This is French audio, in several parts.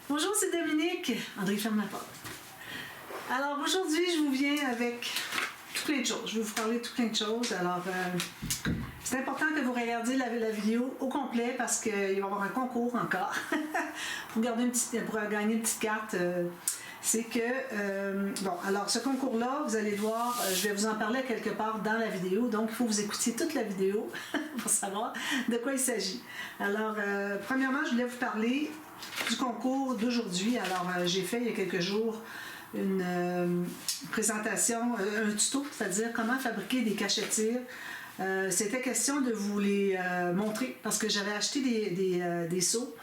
Bonjour, c'est Dominique. André, ferme la porte. Alors aujourd'hui, je vous viens avec tout plein de choses. Je vais vous parler de tout plein de choses. Alors, c'est important que vous regardiez la vidéo au complet parce qu'il va y avoir un concours encore pour gagner une petite carte. C'est que, bon, alors ce concours-là, vous allez voir, je vais vous en parler quelque part dans la vidéo, donc il faut vous écouter toute la vidéo pour savoir de quoi il s'agit. Alors, premièrement, je voulais vous parler du concours d'aujourd'hui. Alors, j'ai fait il y a quelques jours une présentation, un tuto, c'est-à-dire comment fabriquer des cachetirs. C'était question de vous les montrer parce que j'avais acheté des seaux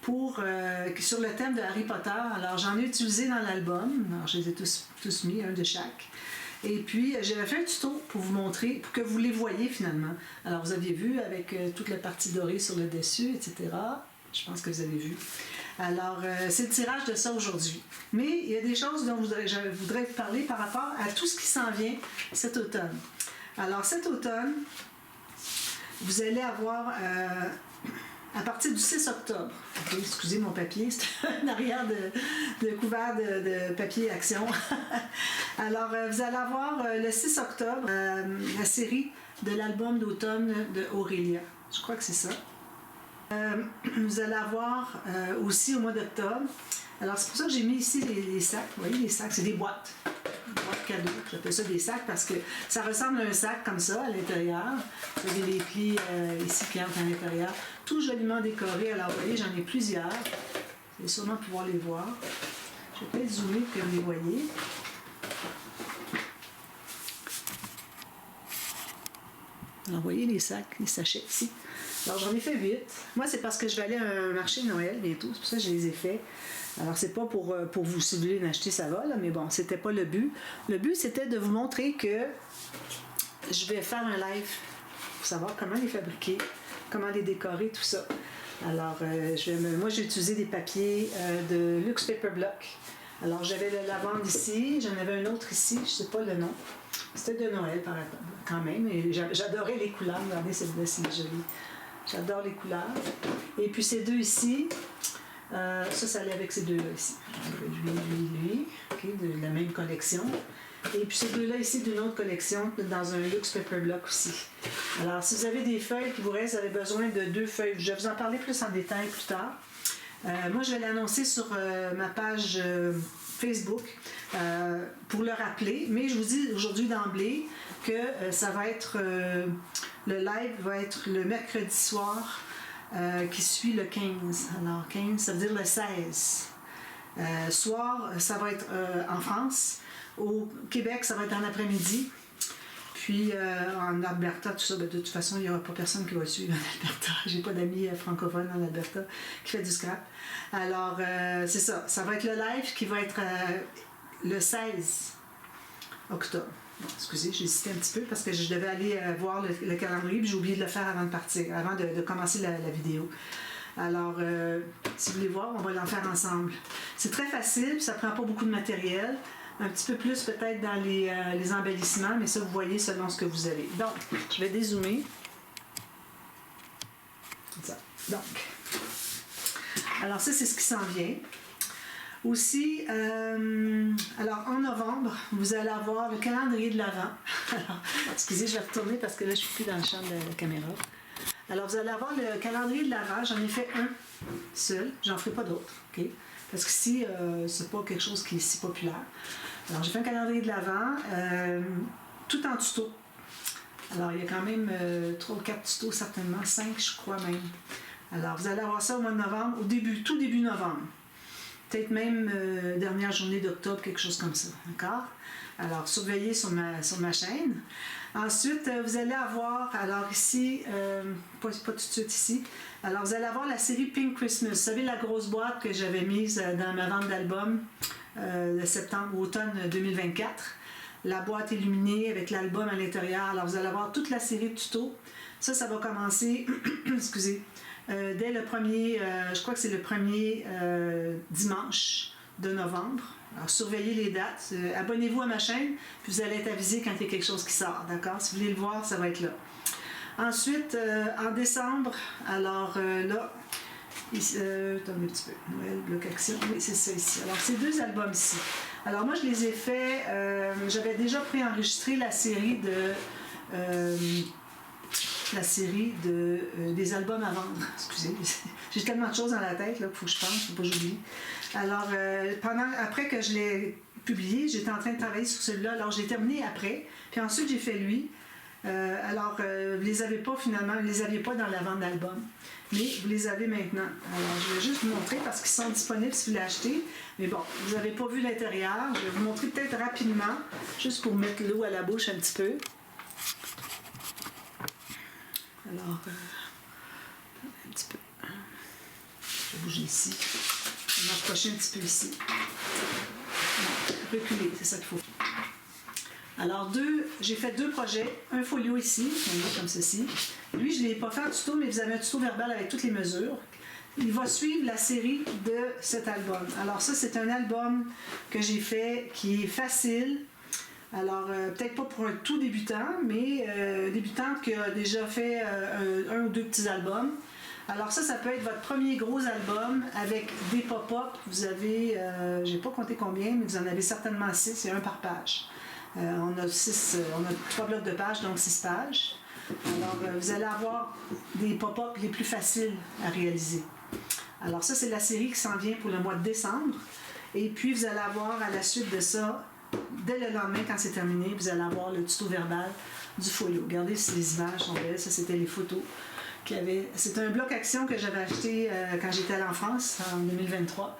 sur le thème de Harry Potter. Alors, j'en ai utilisé dans l'album. Alors, je les ai tous mis, un de chaque. Et puis, j'avais fait un tuto pour vous montrer, pour que vous les voyez finalement. Alors, vous aviez vu avec toute la partie dorée sur le dessus, etc. Je pense que vous avez vu. Alors, c'est le tirage de ça aujourd'hui. Mais il y a des choses dont je voudrais vous parler par rapport à tout ce qui s'en vient cet automne. Alors, cet automne, vous allez avoir... à partir du 6 octobre, okay, excusez mon papier, c'est un arrière de couvert de papier Action. Alors, vous allez avoir le 6 octobre la série de l'album d'automne de Aurélia. Je crois que c'est ça. Vous allez avoir aussi au mois d'octobre. Alors, c'est pour ça que j'ai mis ici les sacs. Vous voyez, les sacs, c'est des boîtes. Des boîtes cadeaux. J'appelle ça des sacs parce que ça ressemble à un sac comme ça à l'intérieur. Vous avez les plis ici qui entrent à l'intérieur. Tout joliment décoré. Alors, vous voyez, j'en ai plusieurs. Vous allez sûrement pouvoir les voir. Je vais peut-être zoomer pour que vous les voyez. Alors, vous voyez les sacs, les sachets ici. Alors, j'en ai fait 8. Moi, c'est parce que je vais aller à un marché de Noël bientôt. C'est pour ça que je les ai faits. Alors, c'est pas pour vous, si vous voulez l'acheter, ça va, là, mais bon, c'était pas le but. Le but, c'était de vous montrer que je vais faire un live pour savoir comment les fabriquer, comment les décorer, tout ça. Alors, moi, j'ai utilisé des papiers de Luxe Paper Block. Alors, j'avais le lavande ici, j'en avais un autre ici, je sais pas le nom. C'était de Noël, quand même, et j'adorais les couleurs. Regardez, celle-là, c'est joli. J'adore les couleurs. Et puis, ces deux ici, ça allait avec ces deux-là ici. Lui, okay, de la même collection. Et puis, ces deux-là ici, d'une autre collection, dans un Luxe Paper Block aussi. Alors, si vous avez des feuilles qui vous restent, vous avez besoin de 2 feuilles. Je vais vous en parler plus en détail plus tard. Moi, je vais l'annoncer sur ma page Facebook pour le rappeler, mais je vous dis aujourd'hui d'emblée que ça va être le live va être le mercredi soir qui suit le 15. Alors 15, ça veut dire le 16. Soir, ça va être en France. Au Québec, ça va être en après-midi. Puis en Alberta, tout ça, ben, de toute façon, il n'y aura pas personne qui va suivre en Alberta. J'ai pas d'amis francophones en Alberta qui fait du scrap. Alors, c'est ça. Ça va être le live qui va être le 16 octobre. Bon, excusez, j'ai hésité un petit peu parce que je devais aller voir le calendrier, puis j'ai oublié de le faire avant de partir, avant de commencer la vidéo. Alors, si vous voulez voir, on va l'en faire ensemble. C'est très facile, ça prend pas beaucoup de matériel. Un petit peu plus peut-être dans les embellissements, mais ça, vous voyez selon ce que vous avez. Donc, je vais dézoomer. Ça. Donc, alors ça, c'est ce qui s'en vient. Aussi, alors en novembre, vous allez avoir le calendrier de l'Avent. Alors, excusez, je vais retourner parce que là, je ne suis plus dans le champ de la caméra. Alors, vous allez avoir le calendrier de l'Avent. J'en ai fait un seul. J'en ferai pas d'autres. OK? Parce que si c'est pas quelque chose qui est si populaire. Alors, j'ai fait un calendrier de l'Avent, tout en tuto. Alors, il y a quand même 3 ou 4 tutos, certainement, 5, je crois même. Alors, vous allez avoir ça au mois de novembre, tout début novembre. Peut-être même dernière journée d'octobre, quelque chose comme ça. D'accord? Alors, surveillez sur ma chaîne. Ensuite, vous allez avoir, alors ici, pas tout de suite ici, alors vous allez avoir la série Pink Christmas. Vous savez, la grosse boîte que j'avais mise dans ma vente d'album de septembre-automne 2024. La boîte illuminée avec l'album à l'intérieur. Alors, vous allez avoir toute la série de tutos. Ça va commencer, excusez, dès le premier, je crois que c'est le premier dimanche de novembre. Alors, surveillez les dates. Abonnez-vous à ma chaîne, puis vous allez être avisé quand il y a quelque chose qui sort, d'accord? Si vous voulez le voir, ça va être là. Ensuite, en décembre, alors là, Ici, attendez un petit peu. Noël, bloc action. Oui, c'est ça ici. Alors, ces 2 albums ici. Alors, moi, je les ai faits. J'avais déjà préenregistré la série des albums à vendre. Excusez, j'ai tellement de choses dans la tête qu'il faut que je pense, il ne faut pas que j'oublie. Alors, après que je l'ai publié, j'étais en train de travailler sur celui-là. Alors, j'ai terminé après. Puis ensuite, j'ai fait lui. Vous ne les avez pas finalement, vous ne les aviez pas dans la vente d'album, mais vous les avez maintenant. Alors, je vais juste vous montrer parce qu'ils sont disponibles si vous les achetez. Mais bon, vous n'avez pas vu l'intérieur. Je vais vous montrer peut-être rapidement, juste pour mettre l'eau à la bouche un petit peu. Alors, un petit peu. Je vais bouger ici. Je vais m'approcher un petit peu ici. Reculer, c'est ça qu'il faut. Alors, j'ai fait 2 projets. Un folio ici, comme ceci. Lui, je ne l'ai pas fait en tuto, mais vous avez un tuto verbal avec toutes les mesures. Il va suivre la série de cet album. Alors ça, c'est un album que j'ai fait qui est facile. Alors, peut-être pas pour un tout débutant, mais débutante qui a déjà fait un ou 2 petits albums. Alors ça peut être votre premier gros album avec des pop-up. Vous avez, je n'ai pas compté combien, mais vous en avez certainement 6, il y a un par page. On a 3 blocs de pages, donc 6 pages. Alors, vous allez avoir des pop-up les plus faciles à réaliser. Alors ça, c'est la série qui s'en vient pour le mois de décembre. Et puis, vous allez avoir à la suite de ça, dès le lendemain, quand c'est terminé, vous allez avoir le tuto verbal du folio. Regardez si les images sont belles. Ça, c'était les photos qu'il y avait. C'était un bloc action que j'avais acheté quand j'étais allée en France, en 2023.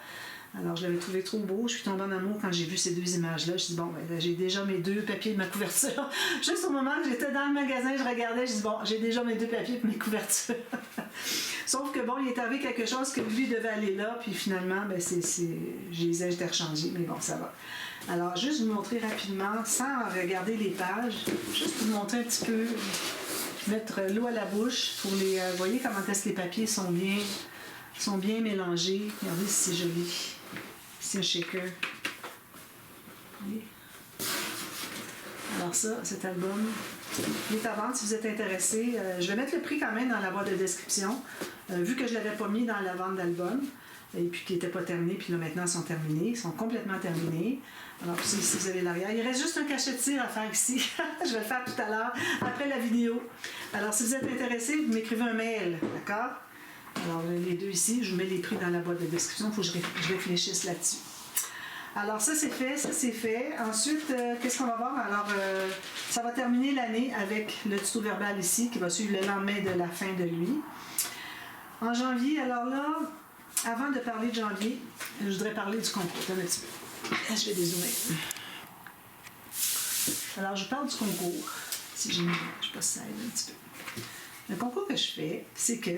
Alors, je l'avais trouvé trop beau. Je suis tombée en amour quand j'ai vu ces 2 images-là. Je me suis dit, bon, ben, j'ai déjà mes 2 papiers de ma couverture. Juste au moment que j'étais dans le magasin, je regardais, je me dis, bon, j'ai déjà mes 2 papiers pour mes couvertures. Sauf que, bon, il est arrivé quelque chose que lui devait aller là, puis finalement, ben, je les ai interchangés, mais bon, ça va. Alors, juste vous montrer rapidement, sans regarder les pages, juste vous montrer un petit peu, mettre l'eau à la bouche pour les... vous voyez comment est-ce que les papiers sont bien mélangés. Regardez si c'est joli. C'est un shaker. Oui. Alors ça, cet album, il est à vendre si vous êtes intéressé. Je vais mettre le prix quand même dans la boîte de description, vu que je ne l'avais pas mis dans la vente d'album, et puis qu'ils n'étaient pas terminés, puis là maintenant ils sont terminés, ils sont complètement terminés. Alors si vous avez l'arrière, il reste juste un cachet de cire à faire ici. Je vais le faire tout à l'heure, après la vidéo. Alors si vous êtes intéressé, vous m'écrivez un mail, d'accord? Alors, les 2 ici, je vous mets les prix dans la boîte de description, il faut que je réfléchisse là-dessus. Alors, ça, c'est fait, ça, c'est fait. Ensuite, qu'est-ce qu'on va voir? Alors, ça va terminer l'année avec le tuto verbal ici, qui va suivre le lendemain de la fin de lui. En janvier, alors là, avant de parler de janvier, je voudrais parler du concours. Attends un petit peu. Je vais dézoomer. Alors, je parle du concours. Si j'ai mis, je sais pas si ça aide un petit peu. Le concours que je fais, c'est que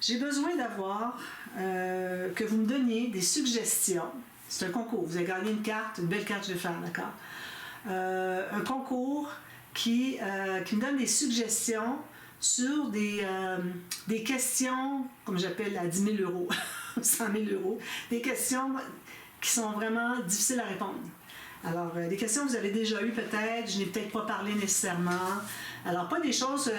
j'ai besoin d'avoir que vous me donniez des suggestions. C'est un concours. Vous avez gagné une carte, une belle carte, je vais faire, d'accord? Un concours qui me donne des suggestions sur des questions, comme j'appelle, à 10 000 €, 100 000 €, des questions qui sont vraiment difficiles à répondre. Alors, des questions que vous avez déjà eues peut-être, je n'ai peut-être pas parlé nécessairement. Alors, pas des choses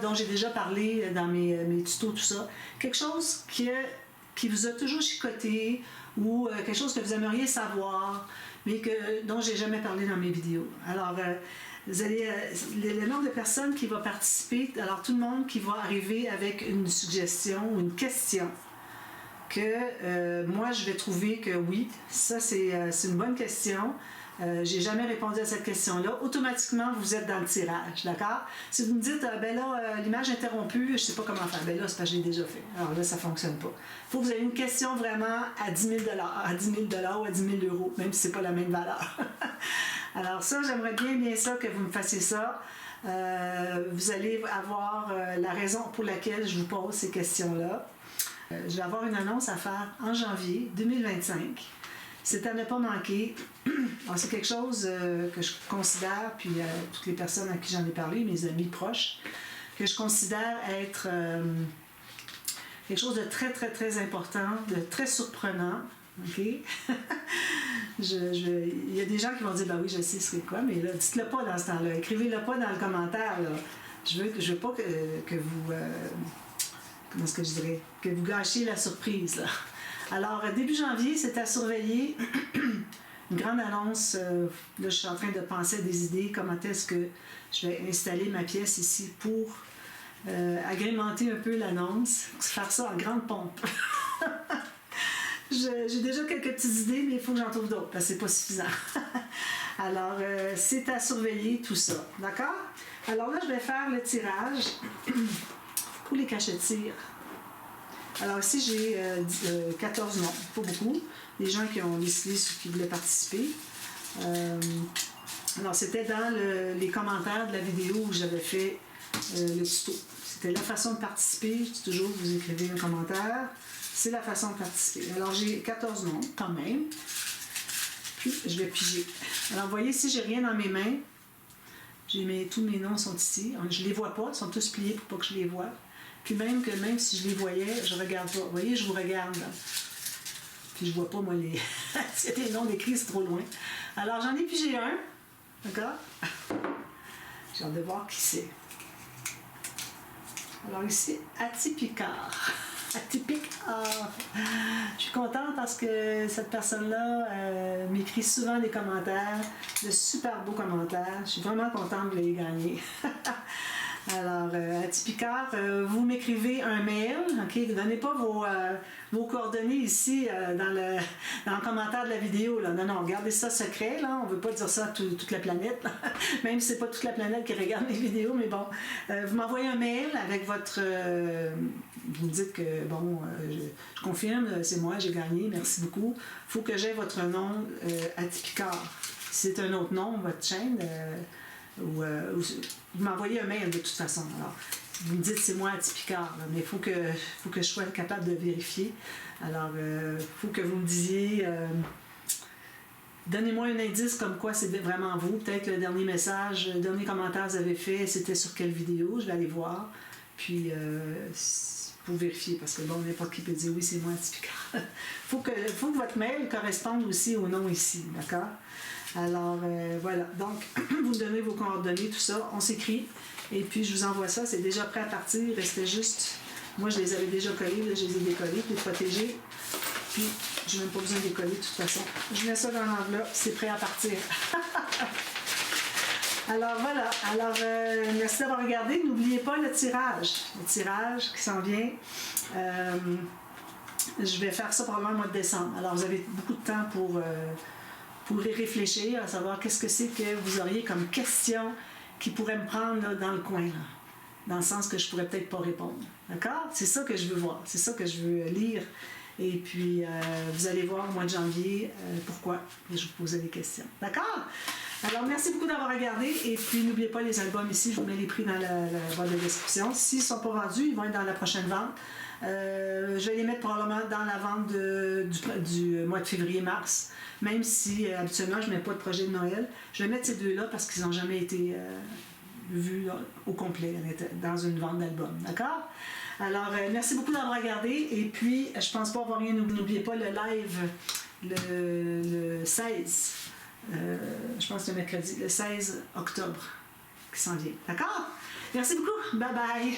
dont j'ai déjà parlé dans mes tutos, tout ça. Quelque chose qui vous a toujours chicoté ou quelque chose que vous aimeriez savoir, mais dont j'ai jamais parlé dans mes vidéos. Alors, vous allez, le nombre de personnes qui vont participer, alors tout le monde qui va arriver avec une suggestion ou une question que moi je vais trouver que oui, ça c'est une bonne question. J'ai jamais répondu à cette question-là. Automatiquement, vous êtes dans le tirage, d'accord? Si vous me dites, ben là, l'image interrompue, je sais pas comment faire. Ben là, c'est parce que je l'ai déjà fait. Alors là, ça fonctionne pas. Il faut que vous ayez une question vraiment à 10 000 $, à 10 000 $ ou à 10 000 €, même si c'est pas la même valeur. Alors ça, j'aimerais bien ça que vous me fassiez ça. Vous allez avoir la raison pour laquelle je vous pose ces questions-là. Je vais avoir une annonce à faire en janvier 2025. C'est à ne pas manquer. Alors, c'est quelque chose que je considère, puis toutes les personnes à qui j'en ai parlé, mes amis proches, que je considère être quelque chose de très, très, très important, de très surprenant. OK? Il y a des gens qui vont dire, ben oui, je sais ce que c'est quoi, mais là, dites-le pas dans ce temps-là. Écrivez-le pas dans le commentaire. Là. Je veux pas que comment est-ce que je dirais, que vous gâchiez la surprise, là. Alors, début janvier, c'est à surveiller. Une grande annonce. Là, je suis en train de penser à des idées. Comment est-ce que je vais installer ma pièce ici pour agrémenter un peu l'annonce. Faire ça en grande pompe. J'ai déjà quelques petites idées, mais il faut que j'en trouve d'autres, parce que c'est pas suffisant. Alors, c'est à surveiller tout ça. D'accord? Alors là, je vais faire le tirage pour les cachetires. Alors ici, j'ai 14 noms, pas beaucoup. Les gens qui ont décidé, qui voulaient participer. Alors, c'était dans les commentaires de la vidéo où j'avais fait le tuto. C'était la façon de participer. Je dis toujours, vous écrivez un commentaire. C'est la façon de participer. Alors, j'ai 14 noms, quand même. Puis, je vais piger. Alors, vous voyez, si j'ai rien dans mes mains, tous mes noms sont ici. Je ne les vois pas, ils sont tous pliés pour pas que je les voie. Puis même si je les voyais, je ne regarde pas. Vous voyez, je vous regarde. Là. Puis je vois pas, moi, s'il y a des noms décrits, c'est trop loin. Alors, j'en ai pigé un. D'accord? J'ai hâte de voir qui c'est. Alors ici, Atypicard. Atypicard. Je suis contente parce que cette personne-là m'écrit souvent des commentaires, de super beaux commentaires. Je suis vraiment contente de les gagner. Alors, Atypicard, vous m'écrivez un mail, ok? Ne donnez pas vos coordonnées ici dans le commentaire de la vidéo. Là. Non, gardez ça secret. Là. On ne veut pas dire ça à toute la planète. Là. Même si ce n'est pas toute la planète qui regarde mes vidéos, mais bon. Vous m'envoyez un mail avec votre... vous me dites que, bon, je confirme, c'est moi, j'ai gagné, merci beaucoup. Il faut que j'aie votre nom Atypicard. Si c'est un autre nom, votre chaîne... vous m'envoyez un mail de toute façon. Alors, vous me dites c'est moi Atypicard, mais il faut que je sois capable de vérifier. Alors, il faut que vous me disiez donnez-moi un indice comme quoi c'est vraiment vous. Peut-être le dernier message, le dernier commentaire que vous avez fait, c'était sur quelle vidéo, je vais aller voir. Puis pour vérifier, parce que bon, n'importe qui peut dire oui, c'est moi Atypicard. faut que votre mail corresponde aussi au nom ici, d'accord? Alors, voilà. Donc, vous me donnez vos coordonnées, tout ça. On s'écrit. Et puis, je vous envoie ça. C'est déjà prêt à partir. Il restait juste... Moi, je les avais déjà collés. Là, je les ai décollés, les protégés. Puis, je n'ai même pas besoin de les coller de toute façon. Je mets ça dans l'enveloppe. C'est prêt à partir. Alors, voilà. Alors, merci d'avoir regardé. N'oubliez pas le tirage. Le tirage qui s'en vient. Je vais faire ça probablement au mois de décembre. Alors, vous avez beaucoup de temps pour y réfléchir, à savoir qu'est-ce que c'est que vous auriez comme question qui pourrait me prendre là, dans le coin, là, dans le sens que je pourrais peut-être pas répondre. D'accord? C'est ça que je veux voir, c'est ça que je veux lire. Et puis, vous allez voir au mois de janvier pourquoi je vous posais des questions. D'accord? Alors, merci beaucoup d'avoir regardé. Et puis, n'oubliez pas les albums ici, je vous mets les prix dans la boîte de description. S'ils ne sont pas vendus, ils vont être dans la prochaine vente. Je vais les mettre probablement dans la vente du mois de février-mars, même si habituellement je ne mets pas de projet de Noël. Je vais mettre ces deux-là parce qu'ils n'ont jamais été vus là, au complet dans une vente d'album. D'accord? Alors, merci beaucoup d'avoir regardé. Et puis, je pense pas avoir rien. N'oubliez pas le live le 16. Je pense le mercredi, le 16 octobre qui s'en vient. D'accord? Merci beaucoup. Bye bye.